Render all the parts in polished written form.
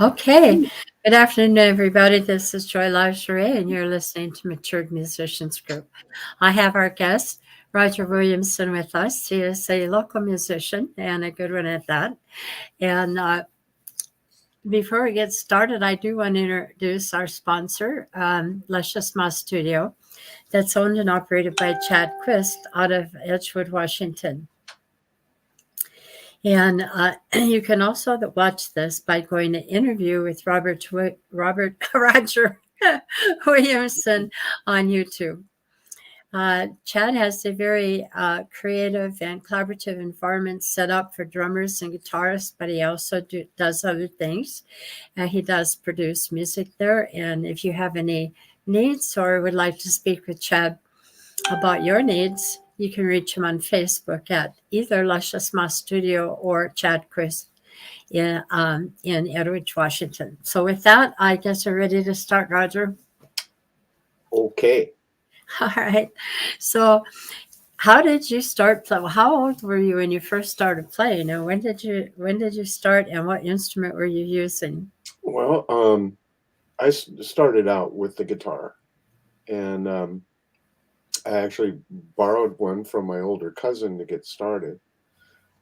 Okay. Good afternoon, everybody. This is Joy Lingerie, and you're listening to Matured Musicians Group. I have our guest, Roger Williamson, with us. He is a local musician and a good one at that. And before we get started, I do want to introduce our sponsor, Luscious Moss Studio, that's owned and operated by Chad Quist out of Edgewood, Washington. And you can also watch this by going to interview with Roger Williamson on YouTube. Chad has a very creative and collaborative environment set up for drummers and guitarists, but he also does other things. He does produce music there. And if you have any needs or would like to speak with Chad about your needs, you can reach him on Facebook at either Luscious Moss Studio or Chad Chris in Edwards, Washington. So with that, I guess we're ready to start, Roger. Okay. All right. So how did you start playing? How old were you when you first started playing? And when did you start, and what instrument were you using? Well, I started out with the guitar, and I actually borrowed one from my older cousin to get started.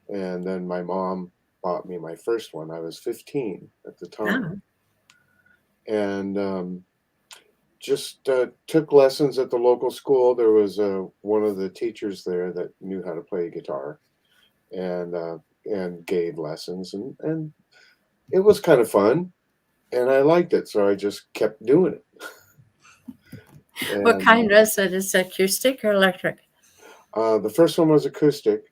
And then my mom bought me my first one. I was 15 at the time, Oh, and just took lessons at the local school. There was one of the teachers there that knew how to play guitar, and gave lessons, and it was kind of fun, and I liked it, so I just kept doing it. what And kind was it? Is it acoustic or electric? the first one was acoustic,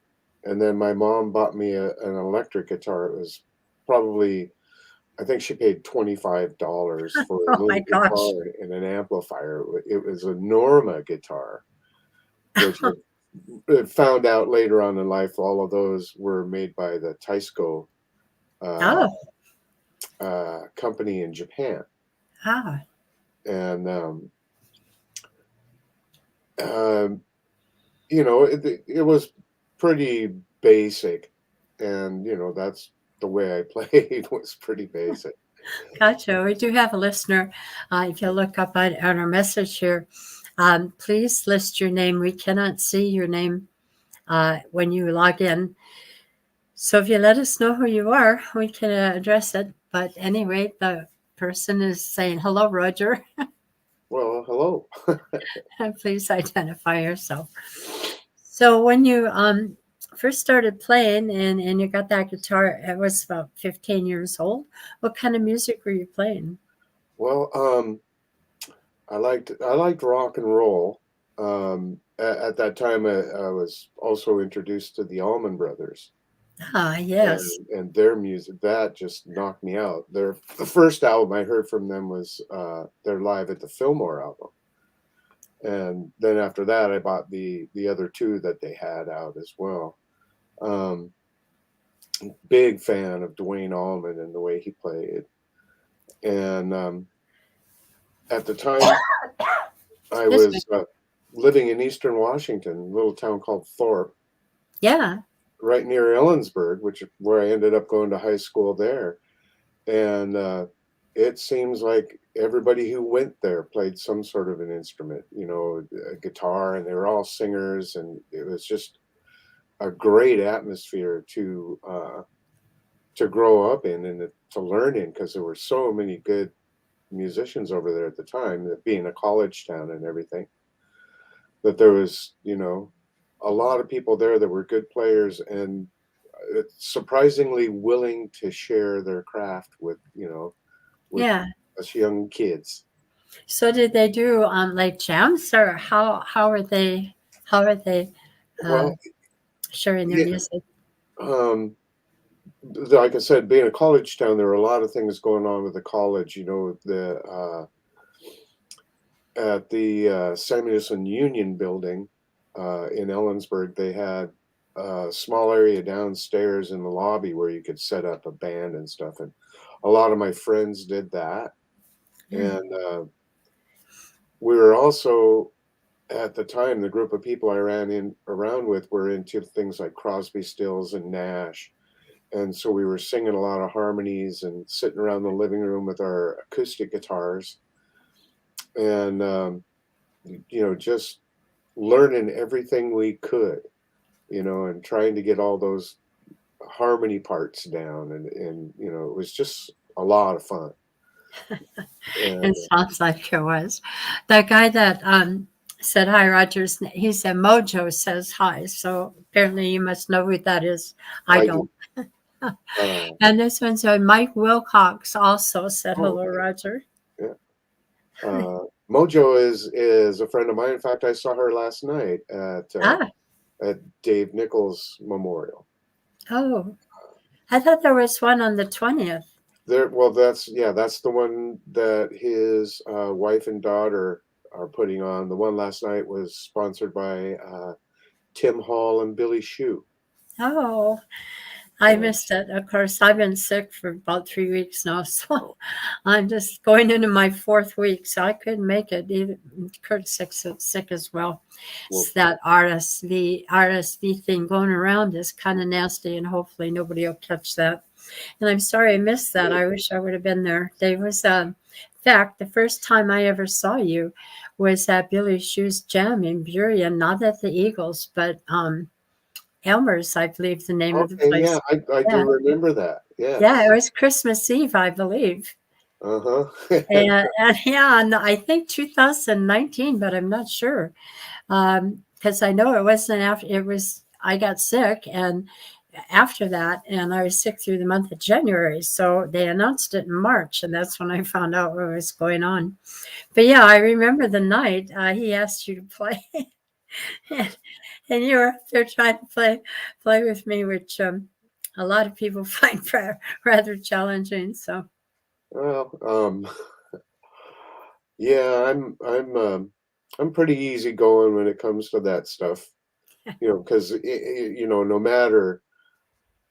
and then my mom bought me an electric guitar. It was probably, I think she paid $25 for a Oh my little gosh. guitar and an amplifier. It was a Norma guitar, which I found out later on in life, all of those were made by the Taisco uh, Oh, company in Japan. ah. And, um, it was pretty basic, and that's the way I played was pretty basic. Gotcha. We do have a listener. If you look up on our message here, please list your name. We cannot see your name when you log in. So if you let us know who you are, we can address it. But anyway, the person is saying, hello, Roger. Well, hello. Please identify yourself. So when you first started playing and you got that guitar, it was about 15 years old. What kind of music were you playing? Well, I liked rock and roll. At that time, I was also introduced to the Allman Brothers, Ah, yes. and their music that just knocked me out. The first album I heard from them was their Live at the Fillmore album, and then after that, I bought the other two that they had out as well. Um, Big fan of Dwayne Allman and the way he played, and at the time I Excuse me. was living in Eastern Washington, a little town called Thorpe, Yeah. right near Ellensburg, which is where I ended up going to high school there. And it seems like everybody who went there played some sort of an instrument, a guitar, and they were all singers, and it was just a great atmosphere to grow up in and to learn in, because there were so many good musicians over there at the time, that being a college town and everything, that there was, a lot of people there that were good players, and surprisingly willing to share their craft with Yeah. us young kids. So did they do like jams, or how are they uh, Well, sharing their yeah, music? um, like I said, being a college town, there were a lot of things going on with the college. At the Samuelson Union building in Ellensburg, they had a small area downstairs in the lobby where you could set up a band and stuff. And a lot of my friends did that. Yeah. And we were also, at the time, the group of people I ran in around with were into things like Crosby, Stills, and Nash. and so we were singing a lot of harmonies and sitting around the living room with our acoustic guitars, and just learning everything we could, and trying to get all those harmony parts down, and it was just a lot of fun. And It sounds like it was. The guy that said hi, Rogers, he said Mojo says hi. So apparently you must know who that is. I I don't. do. uh, And this one said Mike Wilcox also said oh, hello, okay. Roger. Yeah. Mojo is a friend of mine. In fact, I saw her last night Ah, at Dave Nichols Memorial. oh. I thought there was one on the 20th. Well, that's the one that his wife and daughter are putting on. The one last night was sponsored by Tim Hall and Billy Shue. Oh, I And, missed it. Of course, I've been sick for about 3 weeks now, so I'm just going into my 4th week, so I couldn't make it. Either Kurt's sick as well. well, It's that RSV thing going around is kind of nasty, and hopefully nobody will catch that. And I'm sorry I missed that. I wish I would have been there. There was, in fact, the first time I ever saw you was at Billy Shue's Jam in Burien, not at the Eagles, but Elmer's, I believe the name of the okay, yeah, place. I do Yeah. remember that. Yeah, it Yes. was Christmas Eve, I believe. Uh-huh. And yeah, and I think 2019, but I'm not sure. Because I know it wasn't after I got sick and after that, and I was sick through the month of January. So they announced it in March, and that's when I found out what was going on. But yeah, I remember the night he asked you to play, and you were up there trying to play with me, which a lot of people find rather challenging. So Well, yeah, I'm pretty easygoing when it comes to that stuff. Because no matter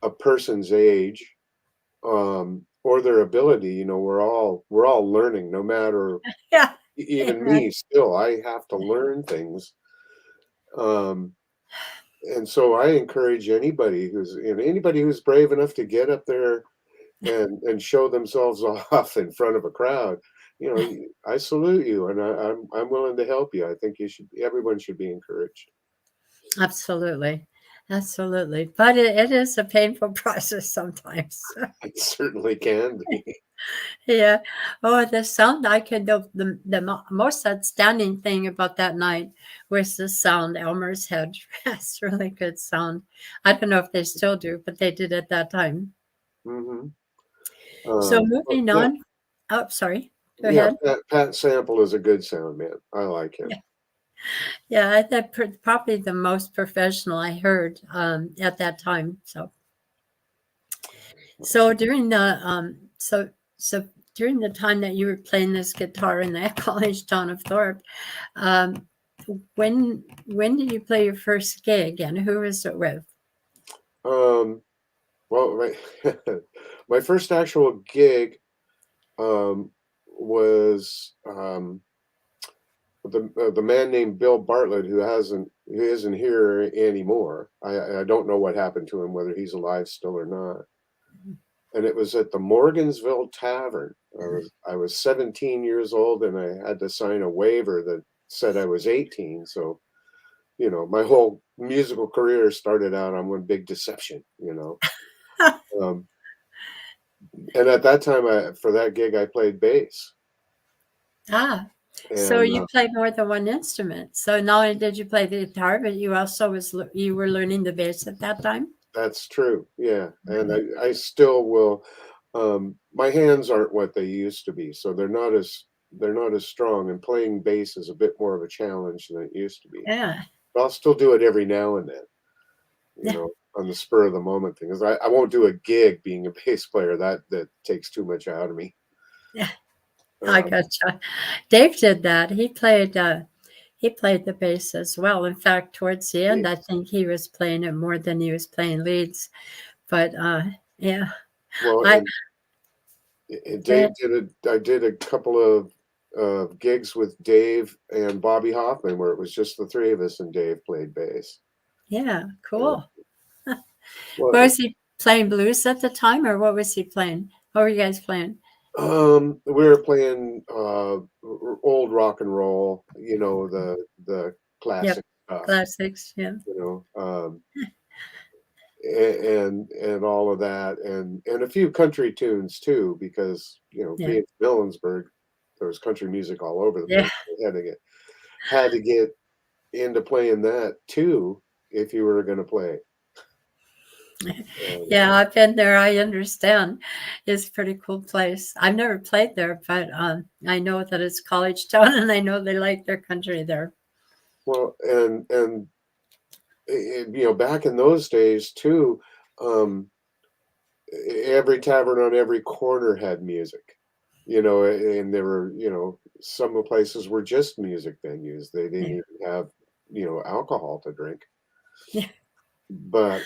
a person's age, or their ability, we're all learning. No matter yeah, even amen. me, still I have to learn things. Um, and so I encourage anybody who's brave enough to get up there and show themselves off in front of a crowd. I salute you, and I'm willing to help you. I think everyone should be encouraged. Absolutely. Absolutely. But it is a painful process sometimes. It certainly can be. Yeah. Oh, the sound I can do. Most outstanding thing about that night was the sound Elmer's had. That's really good sound. I don't know if they still do, but they did at that time. Hmm. So Well, moving Pat, on. Oh, sorry. Go yeah, ahead. Pat Sample is a good sound man. I like him. Yeah. Yeah, I thought probably the most professional I heard at that time. So during the so during the time that you were playing this guitar in that college town of Thorpe, um, when did you play your first gig and who was it with? Um, well, my first actual gig was the man named Bill Bartlett, who isn't here anymore. I don't know what happened to him, whether he's alive still or not. And it was at the Morgansville Tavern. I was 17 years old, and I had to sign a waiver that said I was 18. So my whole musical career started out on one big deception. Um, and at that time, for that gig, I played bass, Ah, so and you played more than one instrument. So not only did you play the guitar, but you also you were learning the bass at that time. that's true. Yeah, and I still will. My hands aren't what they used to be, so they're not as strong. And playing bass is a bit more of a challenge than it used to be. Yeah, But I'll still do it every now and then, yeah, on the spur of the moment thing. 'Cause I won't do a gig being a bass player. That takes too much out of me. yeah. I Um, gotcha. Dave did that. He played the bass as well. In fact, towards the yeah, end, I think he was playing it more than he was playing leads. But yeah, well, I and go Dave ahead. I did a couple of gigs with Dave and Bobby Hoffman where it was just the three of us and Dave played bass. Yeah, Yeah. cool. Well, Where was he? playing blues at the time, or what was he playing? What were you guys playing? We were playing old rock and roll, the Yep, classic stuff, classics. Yeah, and all of that, and a few country tunes too, because yeah, being from Ellensburg, there was country music all over the yeah. place. You had to get into playing that too if you were going to play. And, Yeah, I've been there. I understand. It's a pretty cool place. I've never played there, but I know that it's college town, and I know they like their country there. well, and back in those days too, um, every tavern on every corner had music, and there were, some of the places were just music venues. They didn't Yeah, even have, alcohol to drink. yeah. But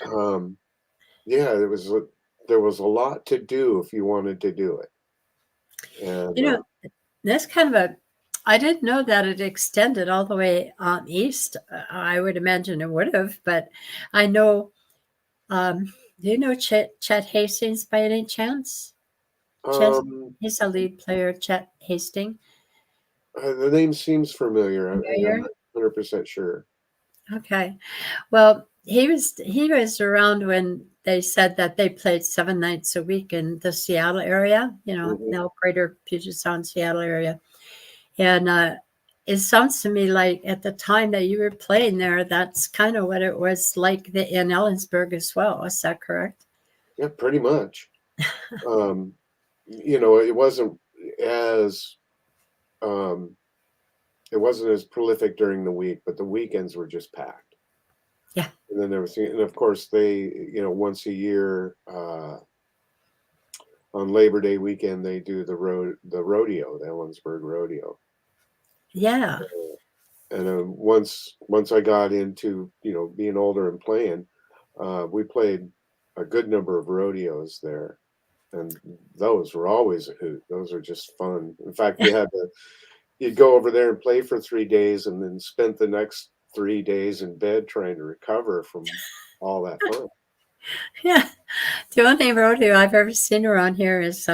yeah, there was a lot to do if you wanted to do it. You And know, that's kind of a. I didn't know that it extended all the way east. I would imagine it would have, but I know. Do you know Chet Hastings by any chance? Chet, um, he's a lead player. Chet Hastings. the name seems familiar. I'm Familiar? not 100% sure. Okay. Well, he was around when they said that they played 7 nights a week in the Seattle area, Hmm. now greater Puget Sound, Seattle area. And it sounds to me like at the time that you were playing there, that's kind of what it was like in Ellensburg as well. Is that correct? Yeah, pretty much. Um, it as um, it wasn't as prolific during the week, but the weekends were just packed. Yeah. And then and of course they, once a year, on Labor Day weekend, they do the rodeo, the Ellensburg rodeo. Yeah. And once I got into, being older and playing, we played a good number of rodeos there, and those were always a hoot. Those are just fun. In fact, you'd go over there and play for 3 days, and then spend the next 3 days in bed trying to recover from all that fun. Yeah. The only rodeo I've ever seen around here is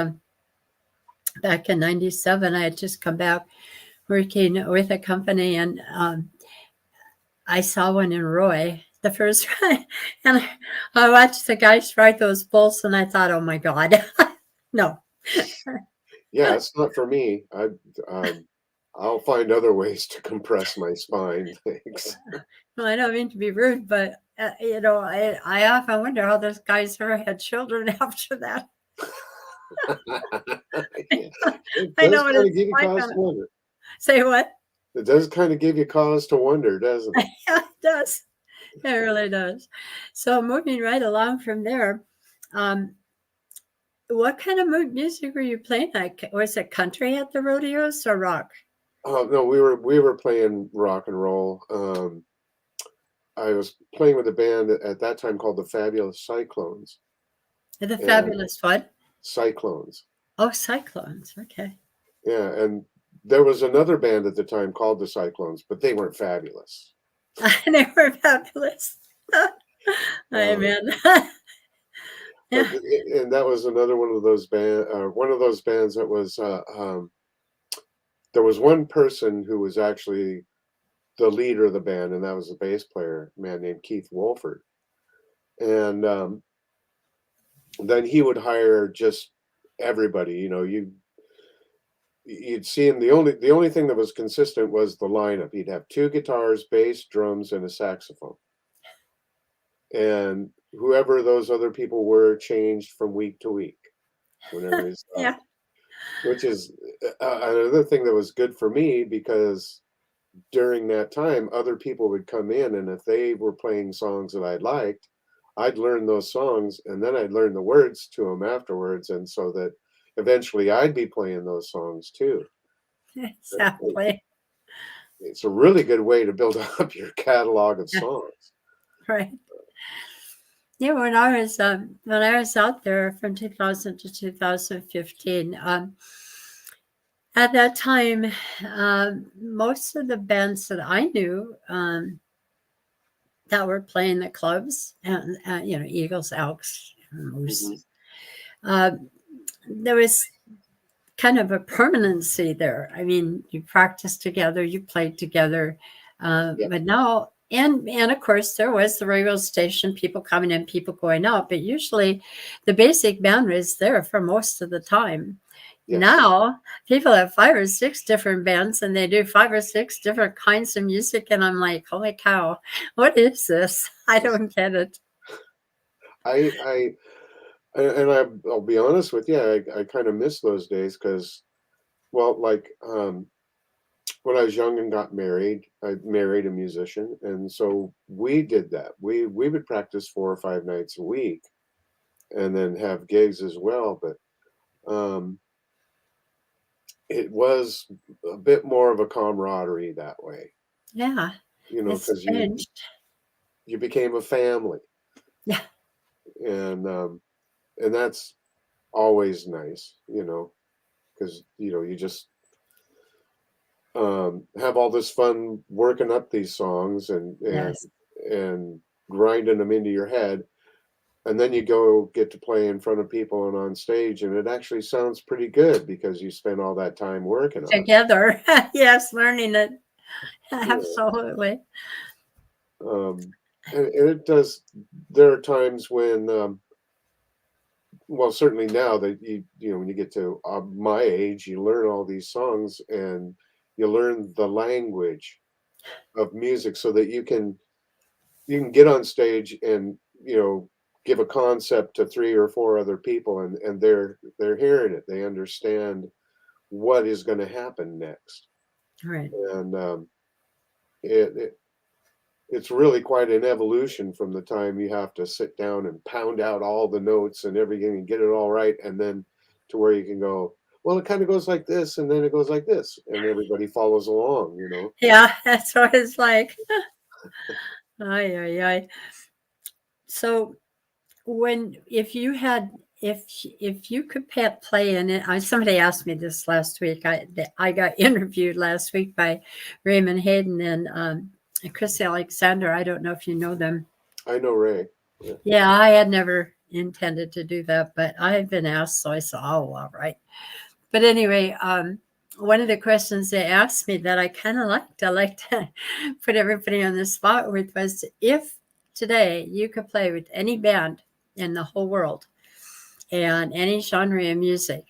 back in '97. I had just come back working with a company, and I saw one in Roy, the first one, and I watched the guys ride those bulls, and I thought, "Oh my God, no." Yeah, it's not for me. I'll find other ways to compress my spine. Thanks. Well, I don't mean to be rude, but I often wonder how those guys ever had children after that. Yeah, it I does know what kind of it's give you like cause on to it. wonder. Say what? It does kind of give you cause to wonder, doesn't it? Yeah, it does. It really does. So moving right along from there, um, what kind of music were you playing? Like, was it country at the rodeos or rock? Oh no, we were playing rock and roll. I was playing with a band at that time called the Fabulous Cyclones, The and Fabulous what? Cyclones. Oh, Cyclones. Okay. Yeah, and there was another band at the time called the Cyclones, but they weren't fabulous. They were fabulous. Um, Amen. but Yeah. and that was another one of those bands that was. There was one person who was actually the leader of the band, and that was the bass player, a man named Keith Wolford. And then he would hire just everybody. You'd see him. The only thing that was consistent was the lineup. He'd have two guitars, bass, drums, and a saxophone. And whoever those other people were changed from week to week whenever he Yeah. stopped. Which is another thing that was good for me, because during that time, other people would come in, and if they were playing songs that I liked, I'd learn those songs, and then I'd learn the words to them afterwards, and so that eventually I'd be playing those songs too. Exactly. It's a really good way to build up your catalog of Yeah. songs. Right. Yeah. When I was out there from 2000 to 2015, at that time, most of the bands that I knew that were playing the clubs, and Eagles, Elks, Moose. Mhm. Uh, there was kind of a permanency there. I mean, you practiced together, you played together, Yeah. but now, and of course, there was the radio station, people coming in, people going out, but usually the basic band was there for most of the time. Yes. Now, people have 5 or 6 different bands and they do 5 or 6 different kinds of music. And I'm like, holy cow, what is this? I don't get it. I and I'll be honest with you, I kind of miss those days because, well, like when I was young and got married, I married a musician, and so we did that. We would practice 4 or 5 nights a week, and then have gigs as well. But um, it was a bit more of a camaraderie that way, Yeah, it's because changed. you became a family, Yeah, and and that's always nice, because you just have all this fun working up these songs yes. and grinding them into your head, and then you go get to play in front of people and on stage, and it actually sounds pretty good because you spent all that time working on it. Together. Yes, learning it. Yeah. Absolutely. And it does. There are times when, well, certainly now that when you get to my age, you learn all these songs and you learn the language of music so that you can get on stage and give a concept to 3 or 4 other people, and they're hearing it, they understand what is going to happen next. Right. And it's really quite an evolution from the time you have to sit down and pound out all the notes and everything and get it all right, and then to where you can go, well, it kind of goes like this and then it goes like this, and everybody follows along. Yeah, that's what it's like. Ay, ay, ay. So when if you could play in it, somebody asked me this last week. I got interviewed last week by Raymond Hayden and Chris Alexander. I don't know if you know them. I know Ray. Yeah. Yeah, I had never intended to do that, but I had been asked, so I said, "Oh, all right." But anyway, one of the questions they asked me that I kind of liked, I like to put everybody on the spot with, was if today you could play with any band in the whole world and any genre of music,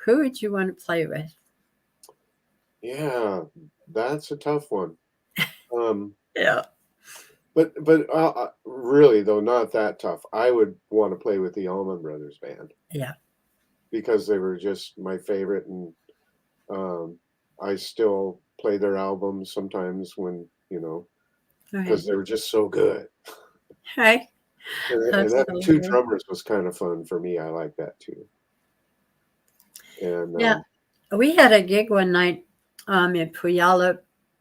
who would you want to play with? Yeah, that's a tough one. Um, Yeah. but really though, not that tough. I would want to play with the Allman Brothers band Yeah. because they were just my favorite, and um, I still play their albums sometimes when Right. because they were just so good. Right. And having two Absolutely. drummers was kind of fun for me. I like that too. And Yeah. We had a gig one night in Puyallup,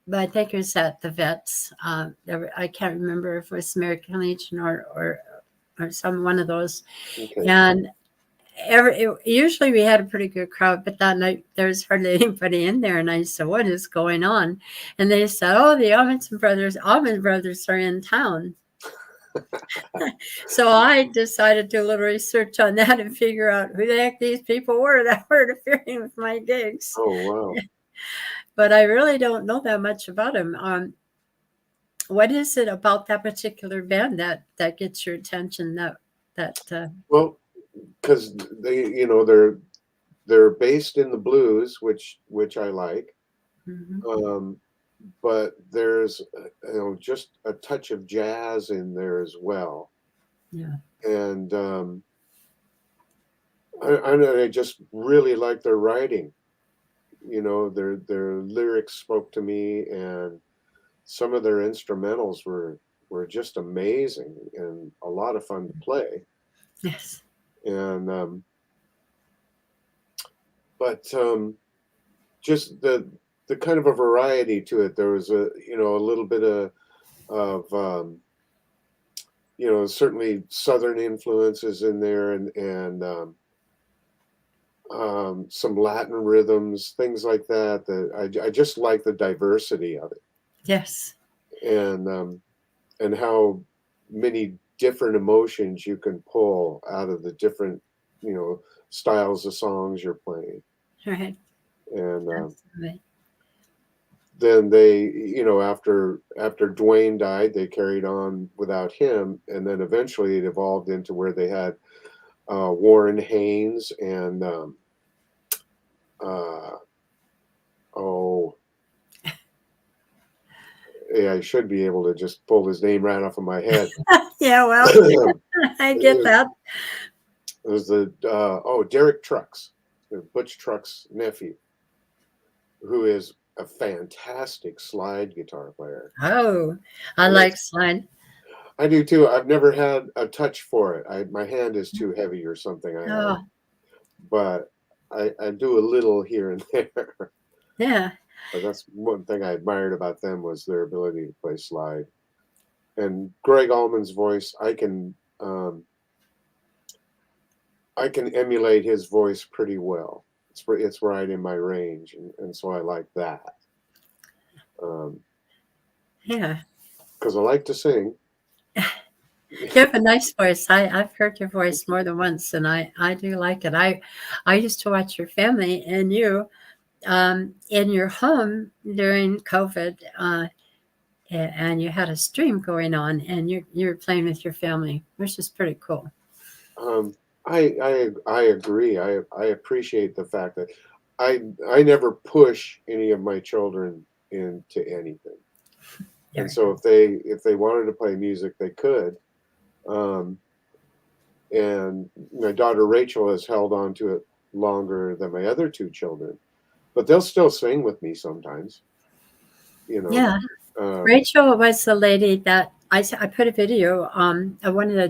but I think it was at the Vets. I can't remember if it was American Legion or some one of those. okay. And usually we had a pretty good crowd, but that night there was hardly anybody in there. And I said, "What is going on?" And they said, "Oh, the Almond Brothers are in town." So I decided to do a little research on that and figure out who the heck these people were that were interfering with my gigs. Oh wow. But I really don't know that much about them. What is it about that particular band that gets your attention? That Well, because they're based in the blues, which I like. mhm. Um, but there's just a touch of jazz in there as well, Yeah, and I just really like their writing. Their lyrics spoke to me, and some of their instrumentals were just amazing and a lot of fun to play. yes, And but just the kind of a variety to it. There was a little bit of certainly Southern influences in there, and some Latin rhythms, things like that. That I just like the diversity of it, yes, and how many different emotions you can pull out of the different, styles of songs you're playing. Right. And Absolutely. then they, after Dwayne died, they carried on without him, and then eventually it evolved into where they had Warren Haynes and uh, oh, yeah, I should be able to just pull his name right off of my head. Yeah, well, it I get that. was Derek Trucks, Butch Trucks' nephew, who is a fantastic slide guitar player. Oh, I And like slide. I do too. I've never had a touch for it. My hand is too heavy or something. Oh, But I do a little here and there. yeah. But that's one thing I admired about them was their ability to play slide. And Greg Allman's voice, I can emulate his voice pretty well. It's right in my range, and so I like that. Yeah. Because I like to sing. You have a nice voice. I've heard your voice more than once, and I do like it. I used to watch your family and you in your home during COVID, and you had a stream going on, and you were playing with your family, which is pretty cool. Um, I agree. I appreciate the fact that I never push any of my children into anything. Yeah. And so if they wanted to play music, they could. Um, and my daughter Rachel has held on to it longer than my other two children, but they'll still sing with me sometimes. You know, Yeah. uh, Rachel was the lady that I put a video of one of the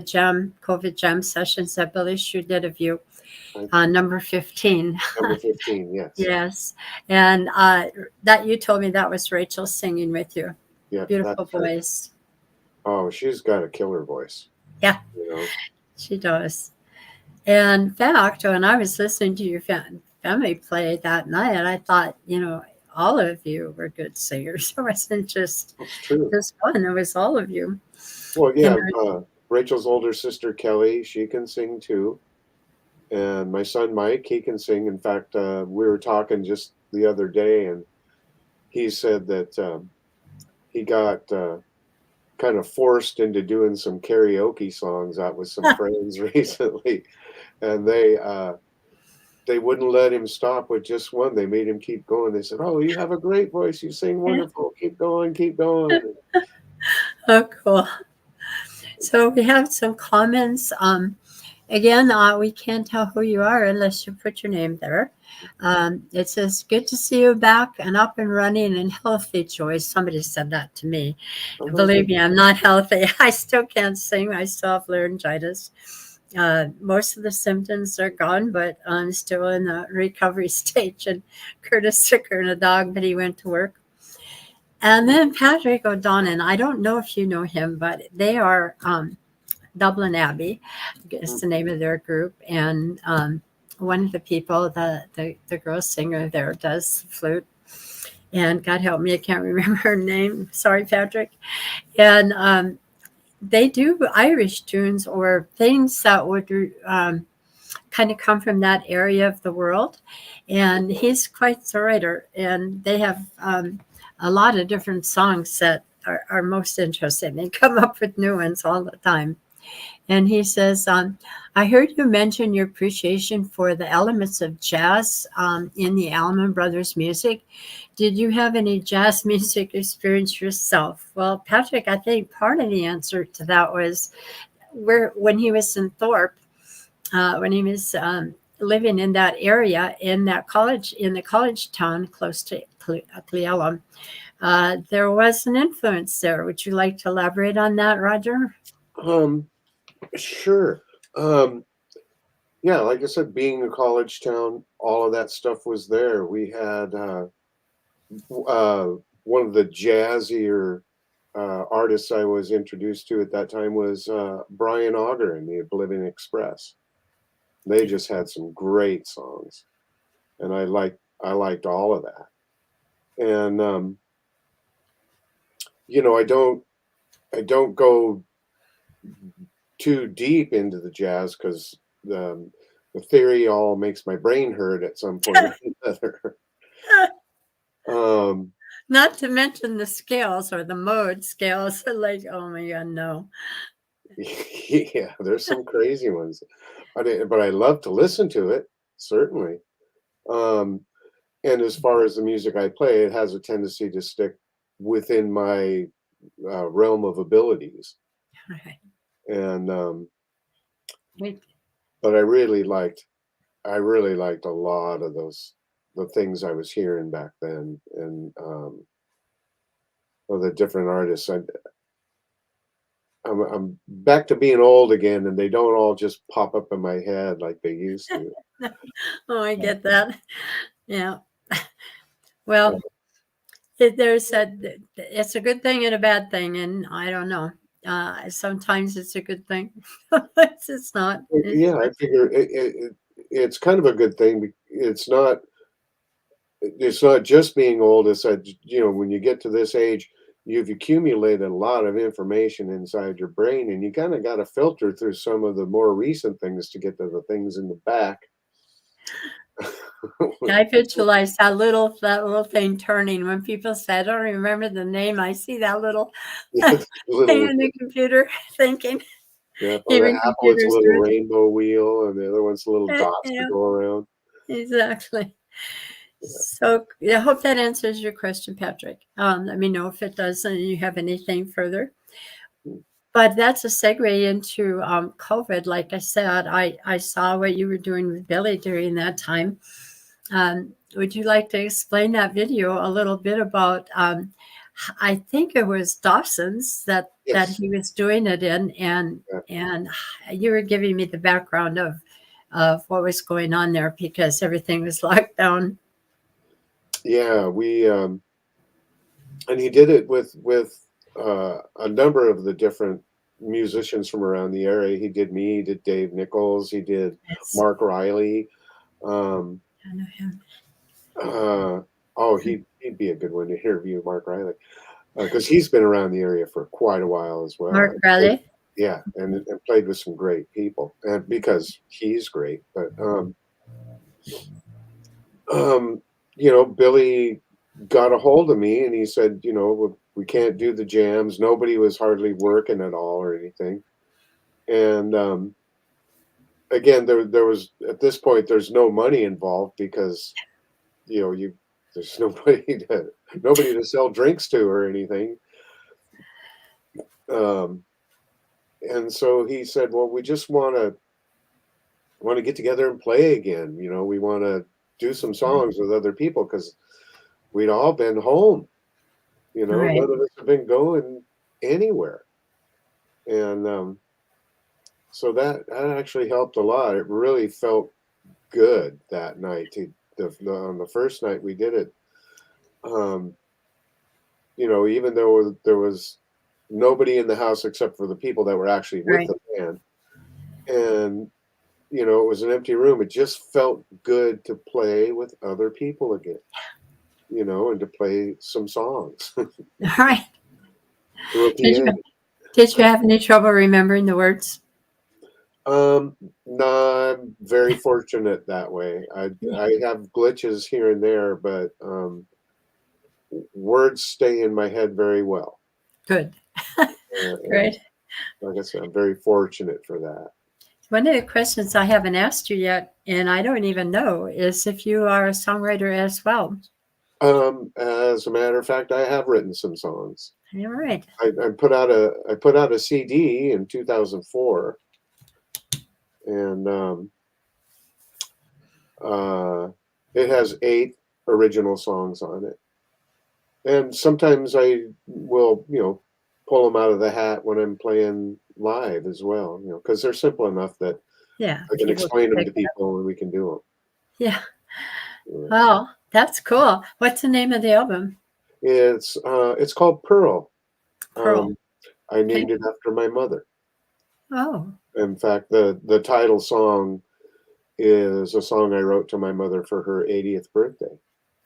COVID jam sessions that Billy Shu did of you, I, number 15. number 15, yes, Yes. And that you told me that was Rachel singing with you. yeah, Beautiful that's right. voice. Oh, she's got a killer voice. Yeah, You know, she does. And in fact, when I was listening to your family play that night, I thought, all of you were good singers. It wasn't just it's true. one, it was all of you. Well, And yeah, Rachel's older sister Kelly, she can sing too, and my son Mike, he can sing. In fact, we were talking just the other day, and he said that he got kind of forced into doing some karaoke songs out with some friends recently, and they wouldn't let him stop with just one. They made him keep going. They said, "Oh, you have a great voice. You sing wonderful. Keep going, keep going." oh, cool. So we have some comments. Again, we can't tell who you are unless you put your name there. It says, "Good to see you back and up and running and healthy, Joyce." Somebody said that to me. Oh, Believe me, I'm not healthy. I still can't sing. I still have laryngitis. Most of the symptoms are gone, but I'm still in the recovery stage. And Curtis took her and a dog, but he went to work. And then Patrick O'Donnell, I don't know if you know him, but they are Dublin Abbey is the name of their group. And one of the people, the girl singer there, does flute. And God help me, I can't remember her name. Sorry, Patrick. And they do Irish tunes or things that would kind of come from that area of the world. And he's quite the writer. And they have a lot of different songs that are most interesting. They come up with new ones all the time. And he says, I heard you mention your appreciation for the elements of jazz in the Allman Brothers music. Did you have any jazz music experience yourself? Well, Patrick, I think part of the answer to that was when he was in Thorpe, when he was living in that area, in the college town close to Cleella, there was an influence there. Would you like to elaborate on that, Roger? Sure. Um, yeah, like I said, being a college town, all of that stuff was there. We had one of the jazzier artists I was introduced to at that time was Brian Auger and the Oblivion Express. They just had some great songs, and I liked all of that. And I don't go too deep into the jazz because the theory all makes my brain hurt at some point or another. Um, Not to mention the scales or the mode scales. Like, oh my God, no. yeah, there's some crazy ones, but I love to listen to it, certainly. Um, and as far as the music I play, it has a tendency to stick within my realm of abilities. Right. And We- but I really liked a lot of the things I was hearing back then, and of the different artists. I'm back to being old again, and they don't all just pop up in my head like they used to. Oh, I Uh, get that. Yeah. uh, Well, it's a good thing and a bad thing, and I don't know. Sometimes it's a good thing. It's not. yeah, I figure it's kind of a good thing. It's not just being old. It's that, when you get to this age, you've accumulated a lot of information inside your brain, and you kind of got to filter through some of the more recent things to get to the things in the back. I visualize that little thing turning when people say, I don't remember the name. I see that little Yeah, thing little, in the computer thinking. yeah, on the Even apple, it's a computers little do rainbow wheel, and the other one's little it. dots to Yeah, go around. exactly. Yeah. So yeah, I hope that answers your question, Patrick. Let me know if it does and you have anything further. But that's a segue into COVID. Like I said, I saw what you were doing with Billy during that time. Would you like to explain that video a little bit about? I think it was Dawson's that Yes. he was doing it in, Yeah. and you were giving me the background of what was going on there because everything was locked down. Yeah, and he did it with a number of the different musicians from around the area. He did me, he did Dave Nichols, he did Yes, Mark Riley. Um, I know him. uh, oh, he'd be a good one to interview, Mark Riley, because he's been around the area for quite a while as well. Mark Riley. Yeah, and played with some great people, and because he's great. But um, Billy got a hold of me and he said, we can't do the jams. Nobody was hardly working at all or anything. And again, there was at this point there's no money involved because you there's nobody to sell drinks to or anything. Um, and so he said, well, we just want to get together and play again. We want to do some songs with other people because we'd all been home. Right. None of us have been going anywhere. And so that actually helped a lot. It really felt good that night. On the first night we did it, um, even though there was nobody in the house except for the people that were actually with Right. the band, and it was an empty room. It just felt good to play with other people again, and to play some songs All right. through a Did piano. you did you have any trouble remembering the words? No, I'm very fortunate that way. I have glitches here and there, but words stay in my head very well. Good. And Great. like I said, I'm very fortunate for that. One of the questions I haven't asked you yet, and I don't even know, is if you are a songwriter as well. As a matter of fact, I have written some songs. All right. I put out a CD in 2004, and uh, it has 8 original songs on it. And sometimes I will, pull them out of the hat when I'm playing live as well, because they're simple enough that Yeah. I can People explain can them pick to it up. people and we can do Yeah. them. Oh, that's cool. What's the name of the album? It's called Pearl. Pearl. Um, I Okay. named it after my mother. Oh. In fact, the title song is a song I wrote to my mother for her 80th birthday.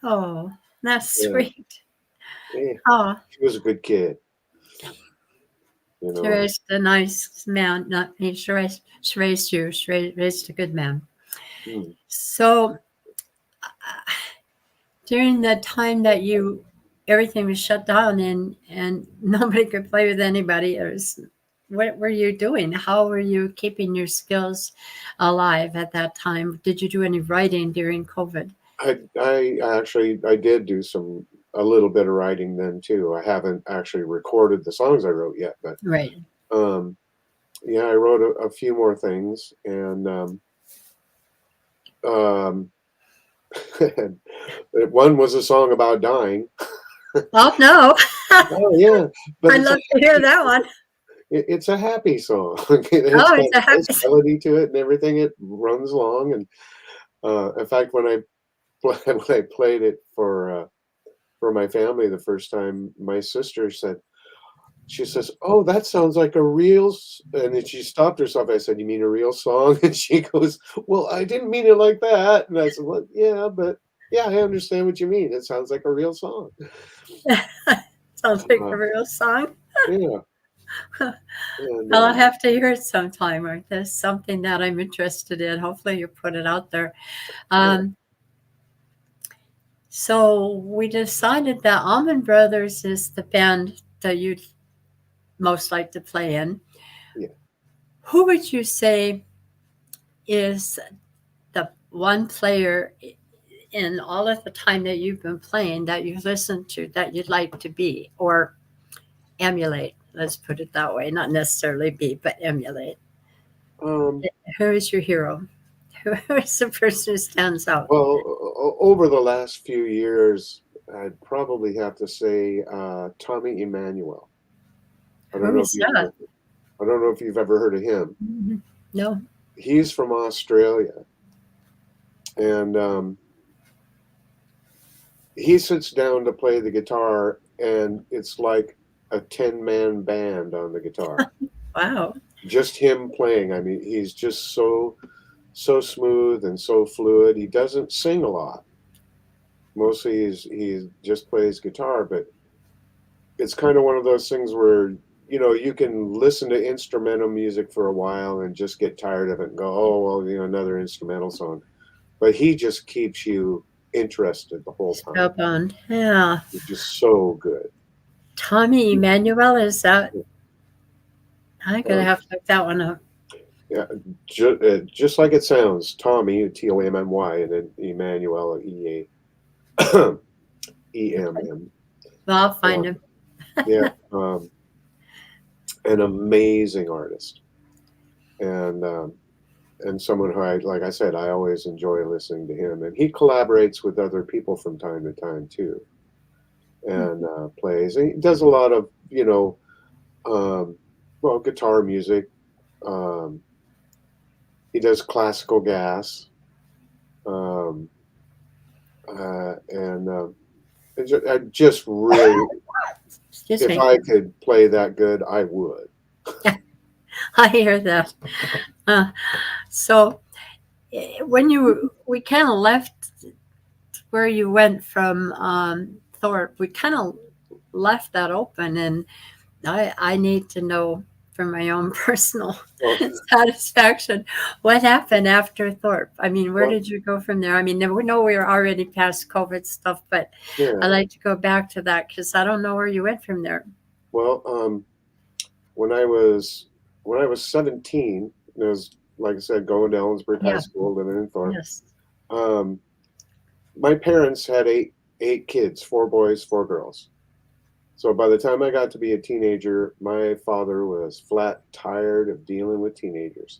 Oh, that's Yeah, sweet. yeah, Oh, she was a good kid. You She know, raised a nice man. Not she raised you. Raised a good man. hmm. So during the time that you everything was shut down and nobody could play with anybody, what were you doing? How were you keeping your skills alive at that time? Did you do any writing during COVID? I actually I did do a little bit of writing then too. I haven't actually recorded the songs I wrote yet, but Right. um, yeah, I wrote a few more things, and um, one was a song about dying. Oh no, Oh yeah, but I'd love to hear that one. it's a happy song. It's Oh, got it's a a nice happy. melody to it and everything. It runs long, and in fact, when I when I played it for my family the first time, my sister said, she says, "Oh, that sounds like a real," and then she stopped herself. I said, "You mean a real song?" And she goes, "Well, I didn't mean it like that." And I said, "Well, yeah, but yeah, I understand what you mean. It sounds like a real song." Sounds like Uh, a real song. yeah, and I'll have to hear it sometime, or there's something that I'm interested in. Hopefully, you put it out there. yeah, Um, so we decided that Almond Brothers is the band that you'd most like to play in. yeah. Who would you say is the one player in all of the time that you've been playing that you've listened to that you'd like to be or emulate? Let's put it that way. Not necessarily be, but emulate. Um, Who is your hero? Who is the person who stands out? well, over the last few years, I'd probably have to say Tommy Emmanuel. I don't Who know if is you've that? I don't know if you've ever heard of him. Mhm. No. He's from Australia, and he sits down to play the guitar, and it's like a 10-man band on the guitar. Wow. Just him playing. I mean, he's just so smooth and so fluid. He doesn't sing a lot. Mostly he just plays guitar, but it's kind of one of those things where you can listen to instrumental music for a while and just get tired of it and go, oh well, another instrumental song. But he just keeps you interested the whole time. Spellbound. Yeah. It's just so good. Tommy Emmanuel, is that? I'm going to Um, have to look that one up. yeah, just like it sounds, Tommy, Tommy, and then Emmanuel, Emm. Well, I'll find Um, him. yeah, an amazing artist, and someone who like I said, I always enjoy listening to him, and he collaborates with other people from time to time too, and plays. And he does a lot of um, well, guitar music. Um, he does classical gas, um, and I just really, Excuse if me. I could play that good, I would. I hear that. Uh, so when we kind of left where you went from Thorpe, we kind of left that open, and I need to know for my own personal Well, satisfaction what happened after Thorpe. I mean, where well, did you go from there? I mean, we know we were already past COVID stuff, but yeah. I'd like to go back to that because I don't know where you went from there. Well, when I was 17, it was like I said, going to Ellensburg High Yeah. School, living in Thorpe. Yes. Um, my parents had eight kids, four boys, four girls. So by the time I got to be a teenager, my father was flat tired of dealing with teenagers,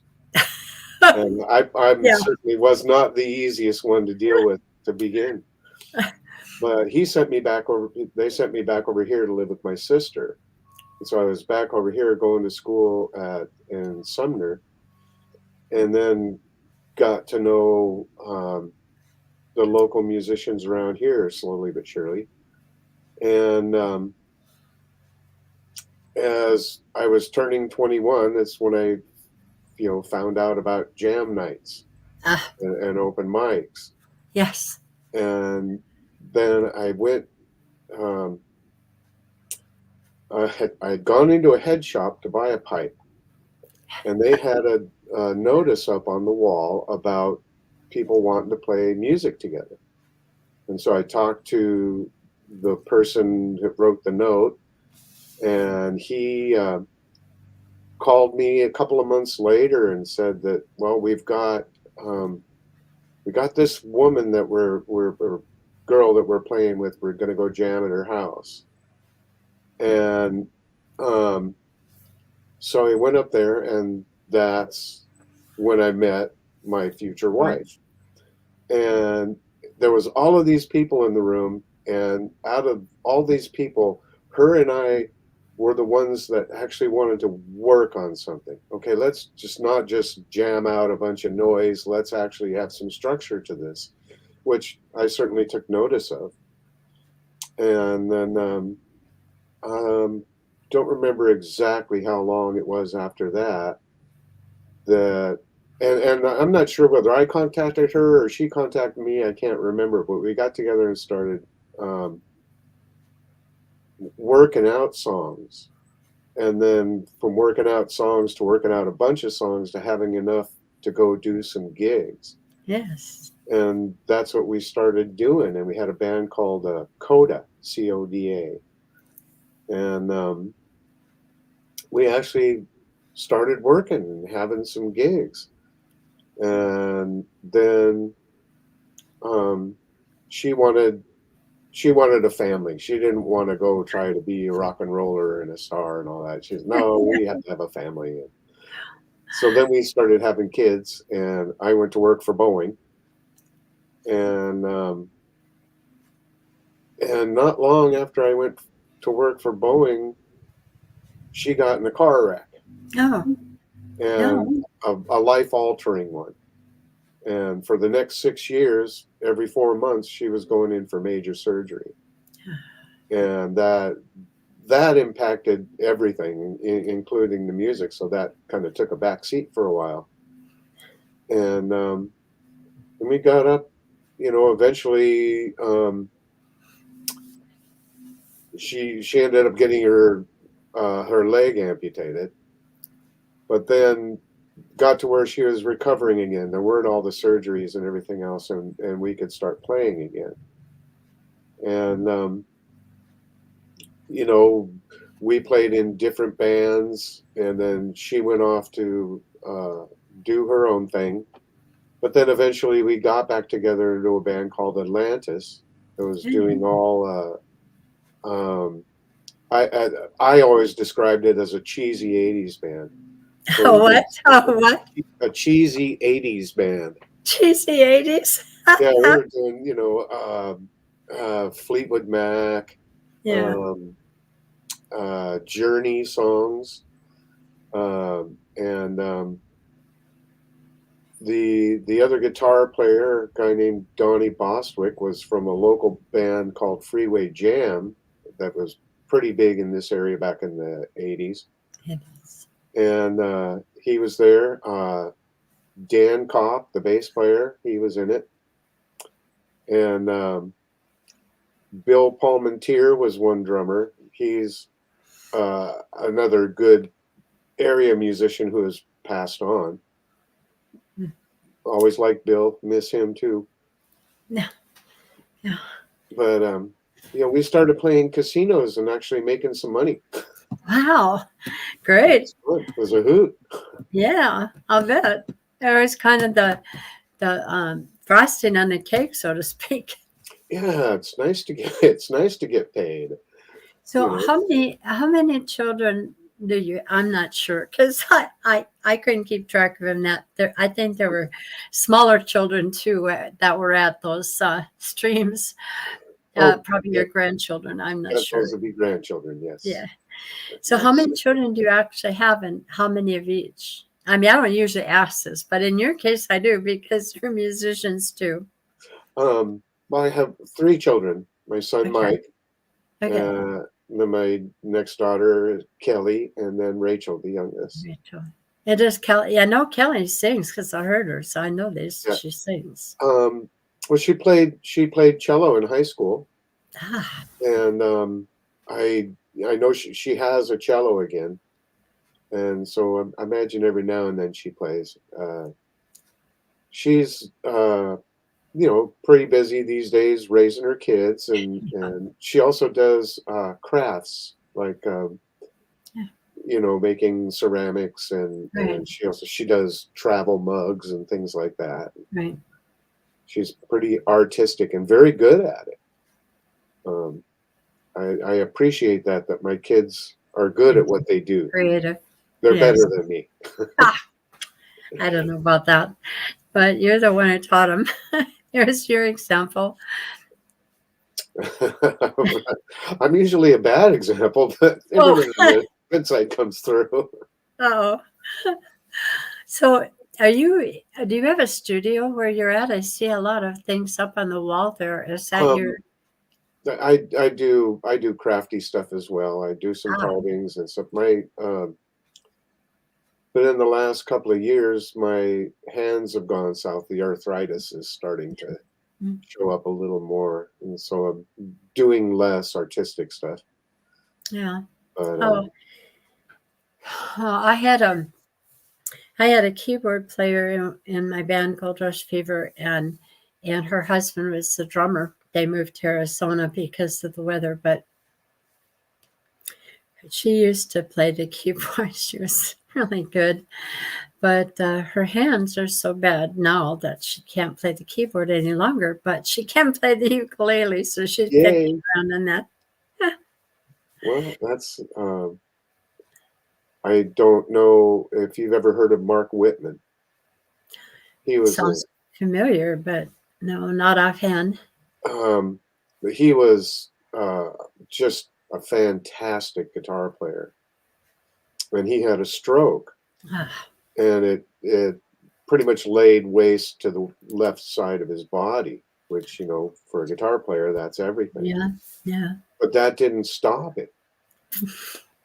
and I'm Yeah. certainly was not the easiest one to deal with to begin. But he sent me back over. They sent me back over here to live with my sister, and so I was back over here going to school in Sumner, and then got to know the local musicians around here slowly but surely. And as I was turning 21, that's when I, found out about jam nights Ah, and open mics. yes. And then I went, um, I had gone into a head shop to buy a pipe, and they had a notice up on the wall about people wanting to play music together. And so I talked to the person that wrote the note, and he called me a couple of months later and said that, well, um, we got this woman that we're or girl that we're playing with. We're going to go jam at her house, and um, so I went up there, and that's when I met my future Right. wife. And there was all of these people in the room, and out of all these people, her and I were the ones that actually wanted to work on something. Okay, let's just not just jam out a bunch of noise. Let's actually have some structure to this, which I certainly took notice of. And then um, don't remember exactly how long it was after that that and I'm not sure whether I contacted her or she contacted me. I can't remember, but we got together and started um, working out songs. And then from working out songs to working out a bunch of songs to having enough to go do some gigs. Yes. And that's what we started doing. And we had a band called Coda, CODA. And we actually started working and having some gigs. And then um, she wanted she wanted a family. She didn't want to go try to be a rock and roller and a star and all that. She's no, we have to have a family. And so then we started having kids, and I went to work for Boeing, and not long after I went to work for Boeing, she got in a car wreck, Oh, and no. a life altering one. And for the next 6 years, every 4 months, she was going in for major surgery, and that impacted everything, including the music. So that kind of took a back seat for a while, and we got up. Eventually, she ended up getting her leg amputated, but then got to where she was recovering again. There weren't all the surgeries and everything else, and we could start playing again. And you know, we played in different bands, and then she went off to do her own thing. But then eventually we got back together into a band called Atlantis that was doing all. Um, I I always described it as a cheesy '80s band. So we did What? Oh, what? a cheesy '80s band. Cheesy 80s. Yeah, we were doing Fleetwood Mac, Yeah. um, Journey songs, and the other guitar player, a guy named Donnie Bostwick, was from a local band called Freeway Jam that was pretty big in this area back in the '80s, It is. and he was there. Dan Kopp, the bass player, he was in it, and Bill Palmentier was one drummer. He's another good area musician who has passed on. Mm. Always liked Bill, miss him too. Yeah. Yeah. But we started playing casinos and actually making some money. Wow. It Great. was fun. It was a hoot. Yeah, I'll bet. There was kind of the frosting on the cake, so to speak. Yeah, it's nice to get paid. So You know, how many children do you? I'm not sure because I couldn't keep track of them. I think there were smaller children too that were at those streams. oh, Probably yeah, your grandchildren. I'm not yeah, sure. those would be grandchildren. Yes, Yeah. So how yes. many children do you actually have, and how many of each? I mean, I don't usually ask this, but in your case, I do because you're musicians too. Well, I have three children. My son Okay. Mike, Okay. then my next daughter is Kelly, and then Rachel, the youngest. Rachel. It is Kelly. Yeah, I know Kelly sings because I heard her, so I know this. Yeah. She sings. Well, she played cello in high school, Ah, and I I know she has a cello again, and so I imagine every now and then she plays. She's pretty busy these days raising her kids, and she also does crafts like Yeah. making ceramics, Right. and she does travel mugs and things like that. Right. She's pretty artistic and very good at it. Um, I appreciate that my kids are good at what they do. Creative. They're Yes. better than me. Ah, I don't know about that, but you're the one who taught them. Here's your example. I'm usually a bad example, but every Oh, now and then insight comes through. oh. So, do you have a studio where you're at? I see a lot of things up on the wall there. Is that Um, your, I do crafty stuff as well. I do some ah, carvings and stuff. But in the last couple of years, my hands have gone south. The arthritis is starting to mm, show up a little more, and so I'm doing less artistic stuff. yeah. But Oh, I had a keyboard player in my band called Rush Fever, and her husband was the drummer. They moved to Arizona because of the weather, but she used to play the keyboard. She was really good, but her hands are so bad now that she can't play the keyboard any longer. But she can play the ukulele, so she's picking yay! around in that. Well, that's I don't know if you've ever heard of Mark Whitman. He was a Sounds familiar, but no, not offhand. um, he was just a fantastic guitar player, and he had a stroke, Ah, and it pretty much laid waste to the left side of his body, which for a guitar player that's everything. yeah, yeah. But that didn't stop it.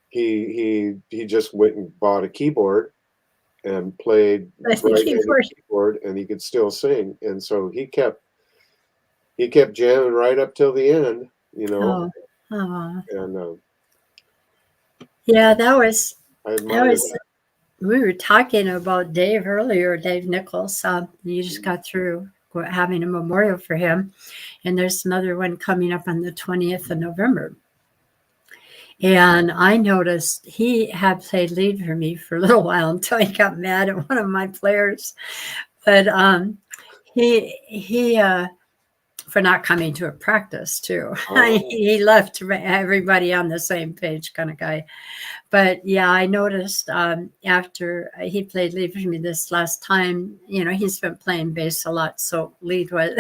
He just went and bought a keyboard and played Play the right-handed keyboard. keyboard, and he could still sing, and so he kept jamming right up till the end, Oh, oh, and yeah. I That admire was. that. We were talking about Dave earlier, Dave Nichols. You just got through having a memorial for him, and there's another one coming up on the 20th of November. And I noticed he had played lead for me for a little while until he got mad at one of my players. But he for not coming to a practice too. Oh, He left everybody on the same page, kind of guy. But yeah, I noticed after he played lead for me this last time, he's been playing bass a lot. So lead was,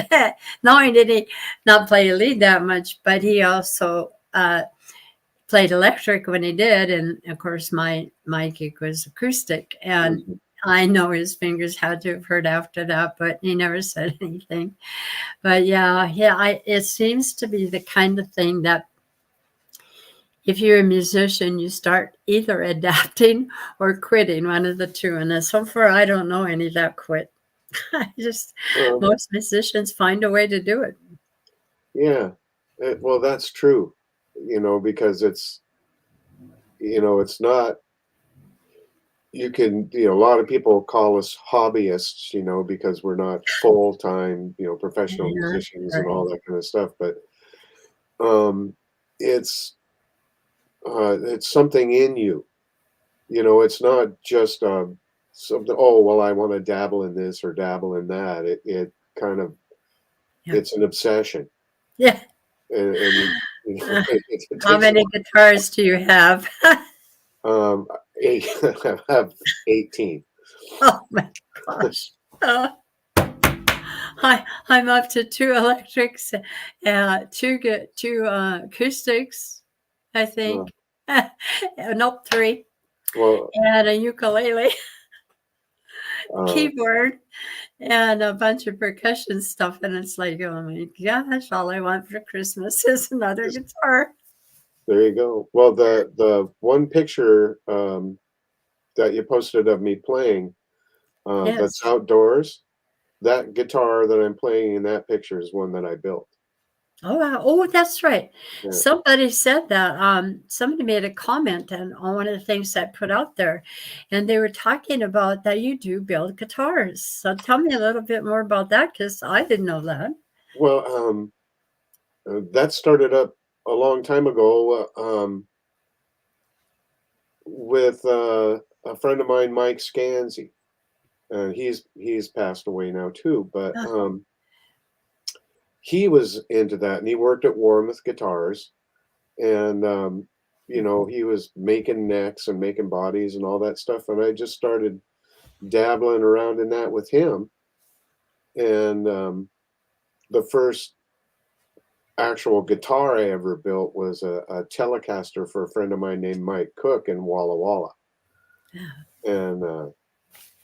not only did he not play lead that much, but he also played electric when he did. And of course, my gig was acoustic. And mhm. I know his fingers had to have hurt after that, but he never said anything. But yeah, it seems to be the kind of thing that if you're a musician, you start either adapting or quitting, one of the two. And so far, I don't know any that quit. I just, Well, most musicians find a way to do it. yeah. Well, that's true, because it's not, a lot of people call us hobbyists, because we're not full-time, professional Yeah, musicians and right. all that kind of stuff. But um, it's it's something in you. It's not just something. Oh, well, I want to dabble in this or dabble in that. It kind of Yeah. it's an obsession, Yeah. and Uh, it how takes a many guitars do you have? um, eight, I have 18. Oh my gosh. Uh, I'm up to two electrics, two acoustics, I Uh, think. Nope, three. well, And a ukulele, uh, keyboard, and a bunch of percussion stuff. And it's like, oh my gosh, all I want for Christmas is another just guitar. there you go. Well, the one picture that you posted of me playing that's Yes. outdoors. That guitar that I'm playing in that picture is one that I built. Oh, wow. Oh, that's right. Yeah. Somebody said that. Somebody made a comment on one of the things I put out there, and they were talking about that you do build guitars. So tell me a little bit more about that because I didn't know that. Well, that started up a long time ago with a friend of mine, Mike Scansey. He's passed away now too, but Ah, he was into that, and he worked at Warmoth Guitars, and he was making necks and making bodies and all that stuff, and I just started dabbling around in that with him, and the first actual guitar I ever built was a Telecaster for a friend of mine named Mike Cook in Walla Walla, yeah. and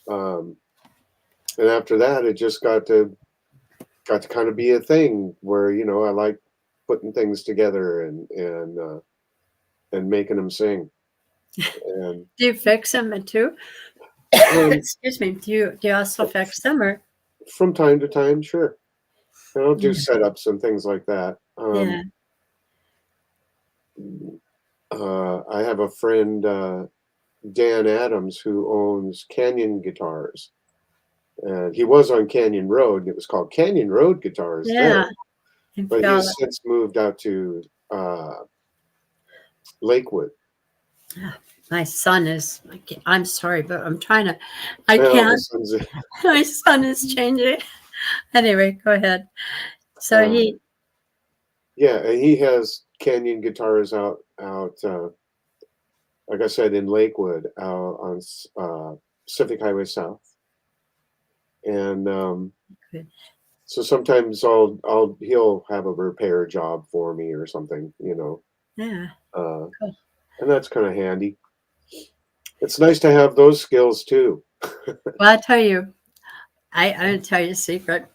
um, and after that, it just got to kind of be a thing where I like putting things together and making them sing. And Do you fix them too? um, Excuse me. Do you also fix them or? from time to time, sure, and I'll do Yeah. setups and things like that. Yeah. I have a friend, Dan Adams, who owns Canyon Guitars, and he was on Canyon Road. It was called Canyon Road Guitars then, Yeah. And but feel he's since moved out to Lakewood. my son is. I'm sorry, but I'm trying to. I Now the can't. son's, My son is changing. Anyway, go ahead. So uh, he. yeah, and he has Canyon Guitars out. Like I said, in Lakewood, on Pacific Highway South, and so sometimes he'll have a repair job for me or something, Yeah. uh, Cool. and that's kind of handy. It's nice to have those skills too. Well, I tell you, I'm gonna tell you a secret.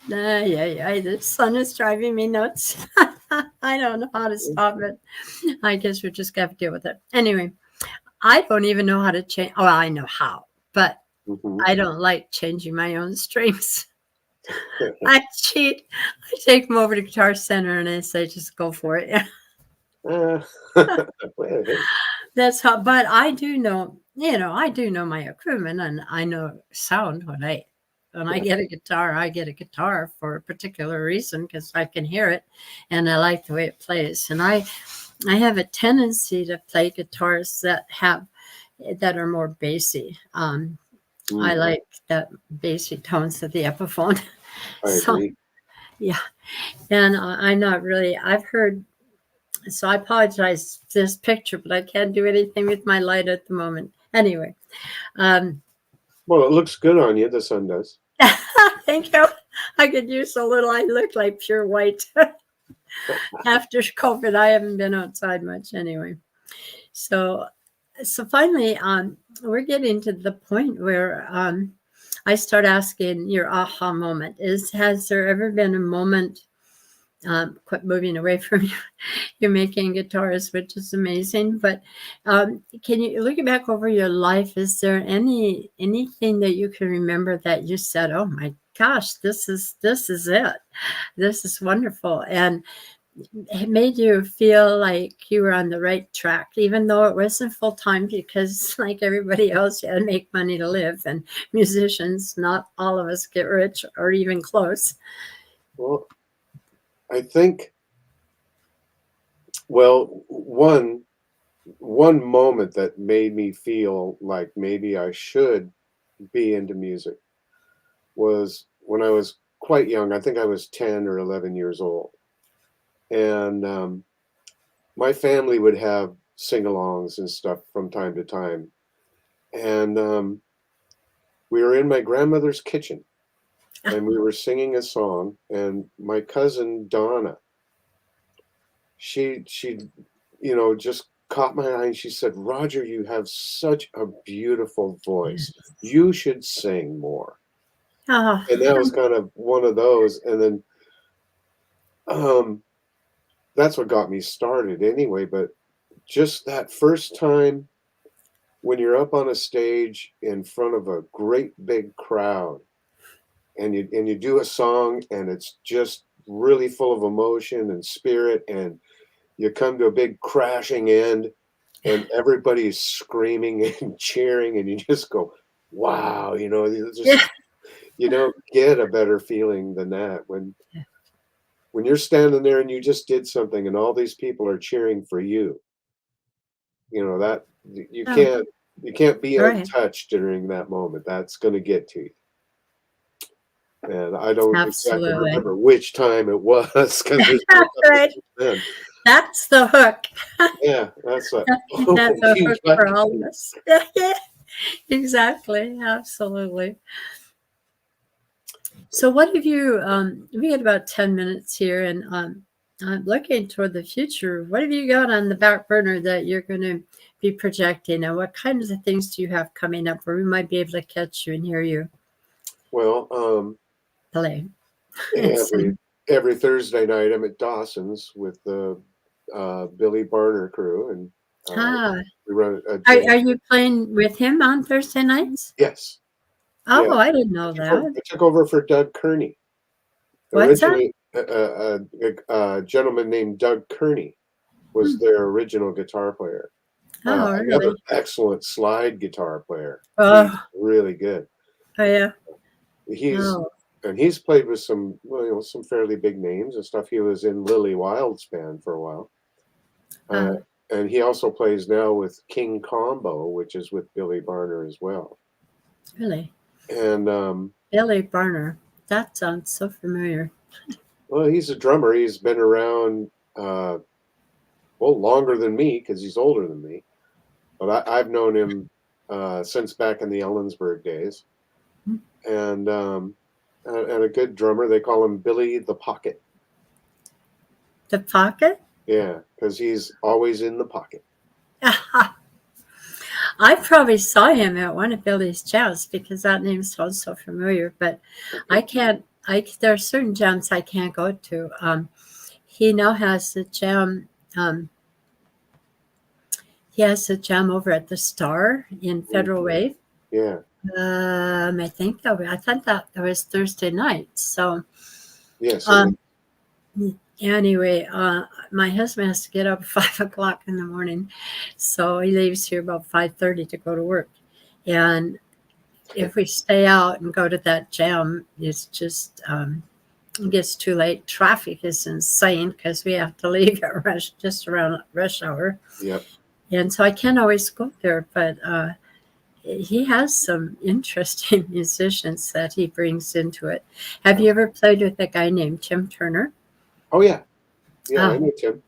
Yeah, the sun is driving me nuts. I don't know how to stop it. I guess we're just gonna have to deal with it. Anyway, I don't even know how to change. Oh, I know how, but Hmm. I don't like changing my own strings. I cheat. I take them over to Guitar Center and I say, just go for it. uh, well, hey. That's how, but I do know, I do know my equipment and I know sound when I Yeah. get a guitar, I get a guitar for a particular reason because I can hear it and I like the way it plays. And I have a tendency to play guitars that are more bassy. I Mm, like that bassy tones of the Epiphone. I So agree. yeah, and I'm not really. I've heard. So I apologize for this picture, but I can't do anything with my light at the moment. Anyway, um, Well, it looks good on you. The sun does. thank you. I could use a little. I look like pure white. After COVID, I haven't been outside much anyway. So, so finally, we're getting to the point where I start asking your aha moment. Has there ever been a moment? Quit moving away from you. You're making guitars, which is amazing. But can you looking back over your life? Is there anything that you can remember that you said, "Oh my gosh, this is it. This is wonderful," and it made you feel like you were on the right track, even though it wasn't full time, because like everybody else, you had to make money to live, and musicians, not all of us get rich or even close. Well, I think. Well, one moment that made me feel like maybe I should be into music was when I was quite young. I think I was 10 or 11 years old. And my family would have sing alongs and stuff from time to time. And we were in my grandmother's kitchen and we were singing a song. And my cousin Donna, she just caught my eye and she said, "Roger, you have such a beautiful voice. You should sing more." Oh, And that was kind of one of those. And then um, that's what got me started anyway. But just that first time when you're up on a stage in front of a great big crowd and you do a song and it's just really full of emotion and spirit, and you come to a big crashing end, and everybody's screaming and cheering, and you just go, "Wow!" You just Yeah. you don't get a better feeling than that when you're standing there and you just did something, and all these people are cheering for you. That you Oh, can't be right. untouched during that moment. That's going to get to you. And I don't exactly Absolutely. remember which time it was because there's been a couple Right. since then. That's the hook. Yeah, that's like, oh, That's a you hook got for to all of do. us. Yeah, exactly. Absolutely. So what have you, we had about 10 minutes here, and I'm looking toward the future. What have you got on the back burner that you're going to be projecting, and what kinds of things do you have coming up where we might be able to catch you and hear you Well, play? every every Thursday night I'm at Dawson's with the Billy Barner crew, and Ah, we run a jam. are you playing with him on Thursday nights? Yes, yeah. Oh, I didn't know that. I took over for Doug Kearney. What's that? Originally, a gentleman named Doug Kearney was Hmm. their original guitar player. Oh, Another really? excellent slide guitar player. He's Oh, really good. oh yeah. He's Oh, he's played with some some fairly big names and stuff. He was in Lily Wild's band for a while, uh, uh, and he also plays now with King Combo, which is with Billy Barner as well. really? And Billy Barner. That sounds so familiar. well, he's a drummer. He's been around longer than me because he's older than me. But I've known him since back in the Ellensburg days, Hmm. and a good drummer. They call him Billy the Pocket. The Pocket? Yeah, because he's always in the pocket. I probably saw him at one of Billy's jams because that name sounds so familiar, but I can't, there are certain jams I can't go to. He now has a jam, um, he has a jam over at the Star in Federal Mhm. Way. Yeah. I thought that was Thursday night. So, Yes, it is. um, anyway, my husband has to get up at 5 o'clock in the morning, so he leaves here about 5:30 to go to work. And if we stay out and go to that jam, it's just it gets too late. Traffic is insane because we have to leave at just around rush hour, Yep. and so I can't always go there. But he has some interesting musicians that he brings into it. Have you ever played with a guy named Tim Turner? Oh yeah, yeah. I Oh, know Tim.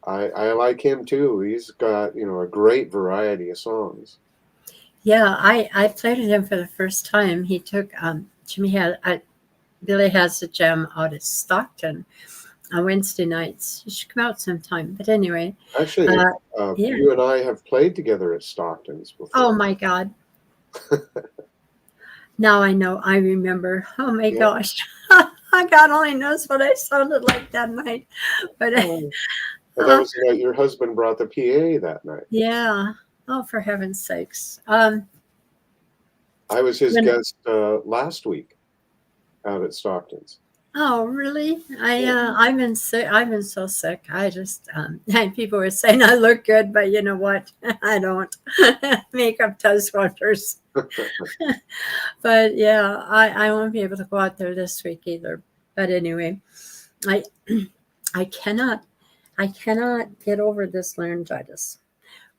I like him too. He's got a great variety of songs. yeah. I played with him for the first time. He took Jimmy had Billy has a jam out at Stockton on Wednesday nights. You should come out sometime. But anyway, Actually, uh, yeah. you and I have played together at Stockton's Oh before. my God. Now I know. I remember. Oh my Yeah. gosh. God only knows what I sounded like that night. But Oh, well, that uh, was the night your husband brought the PA that night. yeah. Oh, for heaven's sakes. I was his When guest last week out at Stockton's. Oh, really? Yeah. I've been sick. I've been so sick. I just and people were saying I look good, but you know what? I don't. Makeup does wonders. But yeah, I won't be able to go out there this week either. But anyway, I I cannot get over this laryngitis.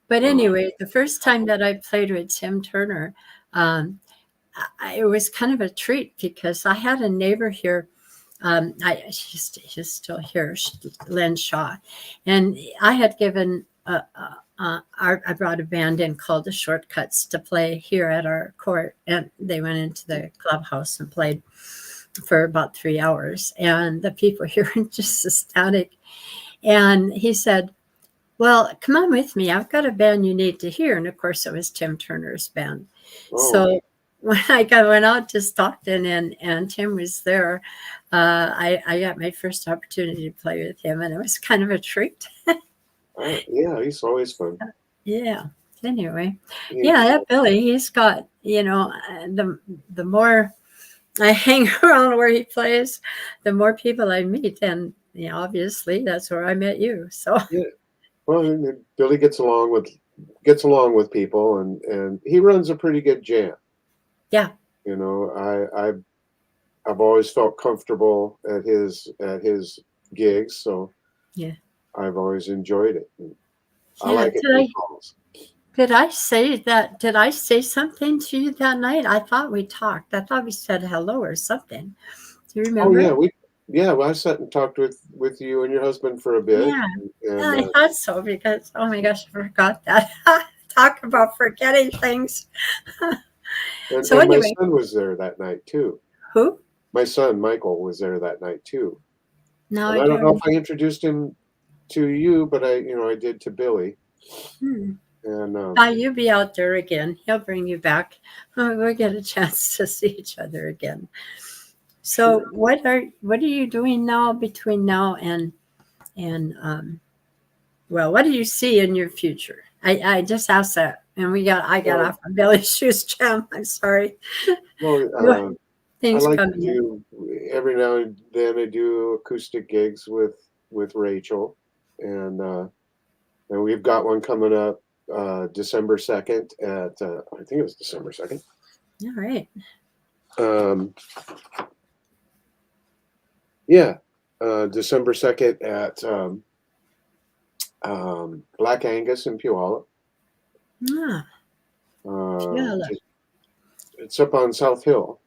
But Oh, anyway, the first time that I played with Tim Turner, um, it was kind of a treat because I had a neighbor here. He's still here, Len Shaw, and I had given. I brought a band in called the Shortcuts to play here at our court, and they went into the clubhouse and played for about 3 hours, and the people here were just ecstatic. And he said, "Well, come on with me. I've got a band you need to hear." And of course, it was Tim Turner's band. oh, So when went out to Stockton and Tim was there, I got my first opportunity to play with him, and it was kind of a treat. yeah. He's always fun. Yeah. Anyway, He, yeah, that Billy, he's got the more. I hang around where he plays, the more people I meet, and obviously that's where I met you. So Yeah. Well, and Billy gets along with people, and he runs a pretty good jam. yeah, You know, I've always felt comfortable at his gigs, so yeah, I've always enjoyed it. And I yeah. like it when he calls. Did I say that? Did I say something to you that night? I thought we talked. I thought we said hello or something. Do you Oh remember? yeah, well, I sat and talked with you and your husband for a bit, Yeah, and I thought so because oh my gosh, I forgot that. Talk about forgetting things. So and my anyway, son was there that night too. who? My son Michael was there that night too, No, and I I don't don't. know if I introduced him to you, but I did to Billy, Hmm. and You be out there again. He'll bring you back. We'll get a chance to see each other again. So sure. what are you doing now between now and well, what do you see in your future? I just asked that, and I got Well, off my belly shoes, Jim. I'm sorry. well, I Things like to coming in. do every now and then. I do acoustic gigs with Rachel, and we've got one coming up December 2nd at I think it was December 2nd. All right. Um, yeah, December 2nd at Black Angus in Puyallup. Ah, yeah. Just, it's up on South Hill.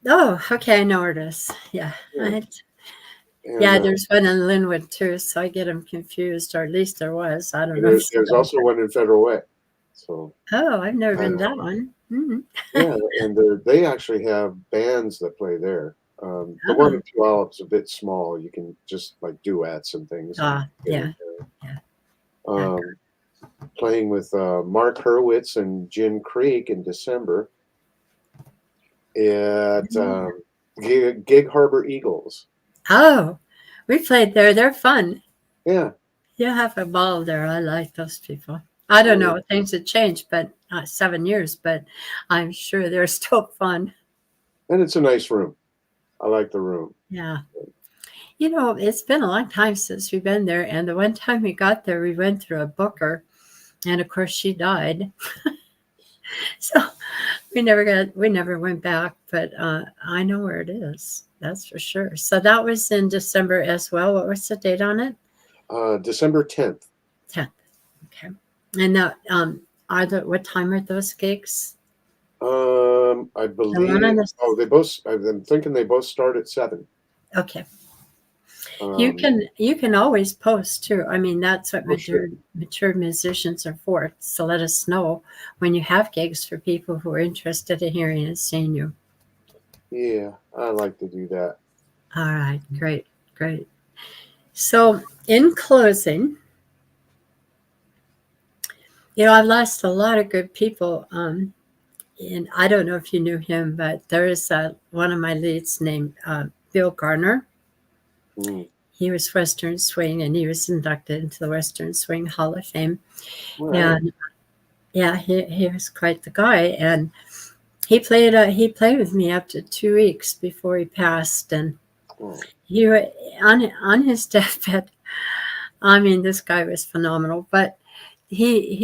Oh, okay. I know where it is. Yeah. Yeah, and Yeah, there's one in Linwood too, so I get them confused, or at least there was. I don't know if there's somebody. also one in Federal Way. So Oh, I've never been to uh, that one. yeah, and they actually have bands that play there. The one Oh, in Puyallup's a bit small. You can just like duets and things and get in yeah, there. yeah. Um, Playing with Mark Hurwitz and Jim Creek in December at Gig Harbor Eagles. Oh, we played there. They're fun. Yeah, You have a ball there. I like those people. I don't uh, know. Things have changed, but 7 years, but I'm sure they're still fun. and it's a nice room. I like the room. Yeah. It's been a long time since we've been there. And the one time we got there, we went through a booker. And of course, she died. So we never went back, but I know where it is. That's for sure. So that was in December as well. What was the date on it? December 10th. 10th. Okay. And what time are those gigs? I The one believe. on the, Oh, they both. I'm thinking they both start at 7. okay. Um, You can always post too. I mean, that's what oh, sure. mature musicians are for. So let us know when you have gigs for people who are interested in hearing and seeing you. Yeah, I like to do that. All right, great, great. So in closing, I've lost a lot of good people. And I don't know if you knew him, but there is one of my leads named Bill Garner. Mm. He was Western Swing, and he was inducted into the Western Swing Hall of Fame. All right. And yeah, he was quite the guy. And he played with me up to 2 weeks before he passed. And Oh, he on his deathbed. I mean, this guy was phenomenal. But he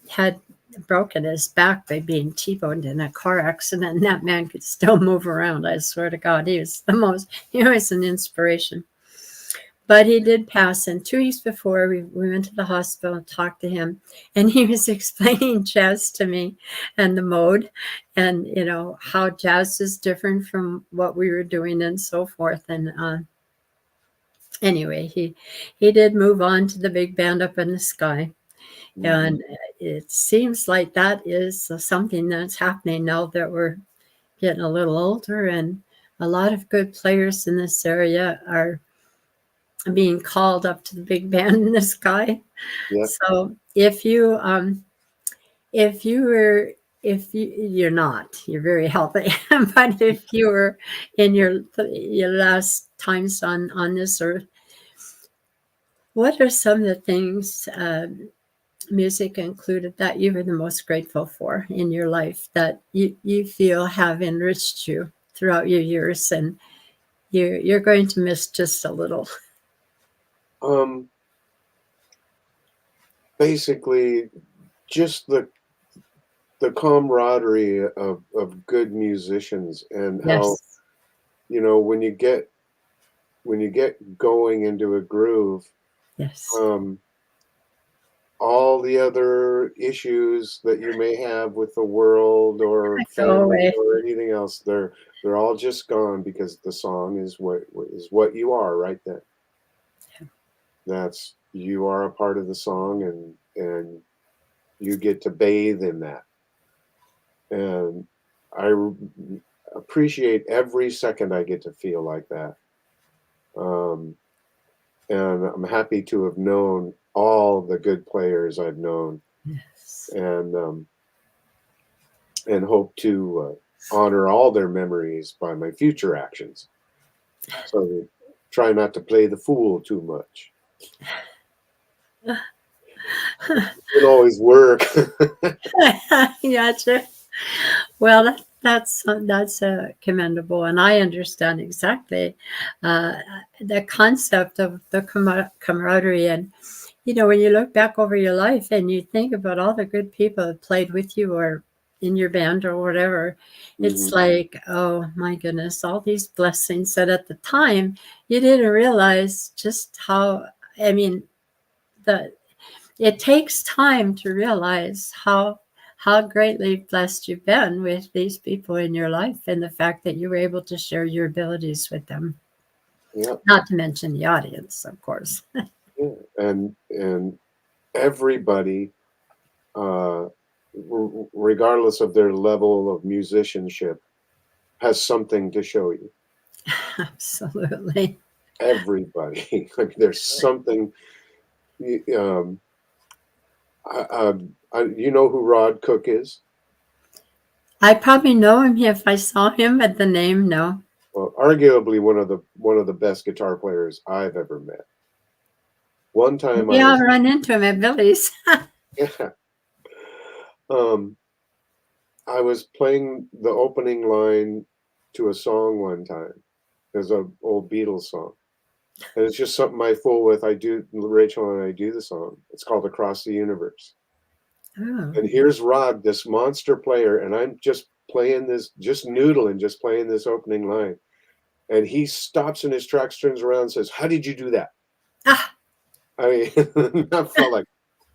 had broken his back by being T-boned in a car accident, and that man could still move around. I swear to God, he was an inspiration. But he did pass, and 2 weeks before we went to the hospital and talked to him, and he was explaining jazz to me and the mode, and how jazz is different from what we were doing and so forth. And anyway, he did move on to the big band up in the sky. mm. And it seems like that is something that's happening now that we're getting a little older, and a lot of good players in this area are being called up to the big band in the sky. Yeah. So if you were if you're not, you're very healthy, but if you were in your last times on this earth, what are some of the things, music included, that you were the most grateful for in your life, that you feel have enriched you? throughout your years, and you're going to miss just a little. Basically, just the camaraderie of good musicians, and how, Yes. when you get going into a groove, Yes. um, all the other issues that you may have with the world or Go family away. or anything else, they're all just gone, because the song is what you are right then. That's You are a part of the song, and you get to bathe in that. And I appreciate every second I get to feel like that. Um, and I'm happy to have known all the good players I've known, Yes. and hope to honor all their memories by my future actions. So try not to play the fool too much. It always work. Gotcha. Well, that's commendable, and I understand exactly the concept of the camaraderie. And when you look back over your life and you think about all the good people that played with you or in your band or whatever, it's Mhm. like, oh my goodness, all these blessings that at the time you didn't realize just how. I mean, the it takes time to realize how greatly blessed you've been with these people in your life, and the fact that you were able to share your abilities with them, Yeah, not to mention the audience, of course. yeah. And everybody, uh, regardless of their level of musicianship, has something to show you. Absolutely. Everybody, like, there's something. Um, you know who Rod Cook is? I probably know him if I saw him, but the name, no. Well, arguably one of the best guitar players I've ever met. One time Maybe I'll run into him at Billy's. yeah, um, I was playing the opening line to a song one time. There's an old Beatles song, and it's just something I fool with. Rachel and I do the song. It's called "Across the Universe." Oh. And here's Rod, this monster player, and I'm just playing this, just noodling, just playing this opening line. And he stops in his tracks, turns around, and says, "How did you do that?" Ah, I mean, I felt like,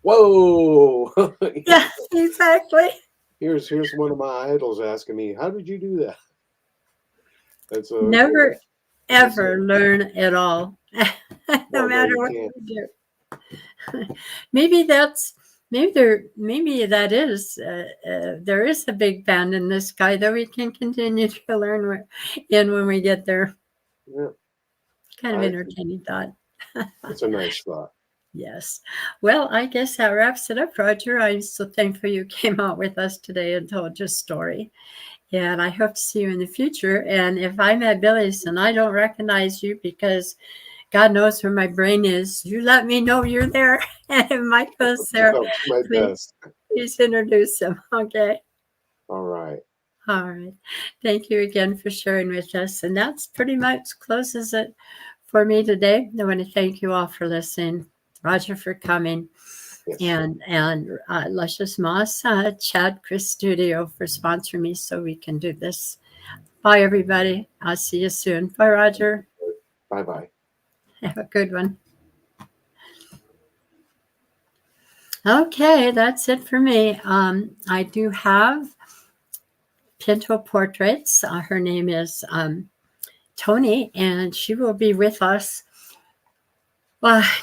whoa! yeah, exactly. Here's one of my idols asking me, "How did you do that?" And so, Never, it's ever learn it all, no well, no, matter you what can't. you do. maybe that's maybe that is there is a big band in the sky that we can continue to learn when we get there. Yeah, Kind of I think entertaining thought. it's a nice thought. Yes. Well, I guess that wraps it up, Roger. I'm so thankful you came out with us today and told your story. And I hope to see you in the future. And if I'm at Billy's and I don't recognize you, because God knows where my brain is, you let me know you're there. And if Mike goes there, I'll do my please, best. please introduce him. Okay. All right. All right. Thank you again for sharing with us. And that's pretty much closes it for me today. I want to thank you all for listening. Roger for coming. Yes. And Luscious Moss, Chad Chris Studio for sponsoring me so we can do this. Bye, everybody. I'll see you soon. Bye, Roger. Bye bye. Have a good one. Okay, that's it for me. I do have Pinto Portraits. Her name is Tony, and she will be with us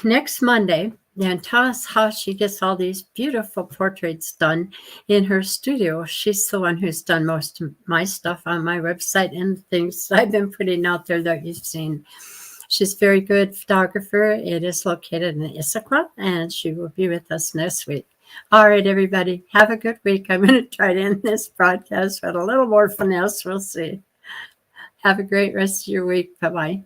next Monday and tell us how she gets all these beautiful portraits done in her studio. She's the one who's done most of my stuff on my website and things I've been putting out there that you've seen. She's a very good photographer. It is located in Issaquah, and she will be with us next week. All right, everybody, have a good week. I'm going to try to end this broadcast with a little more finesse. We'll see. Have a great rest of your week. Bye-bye.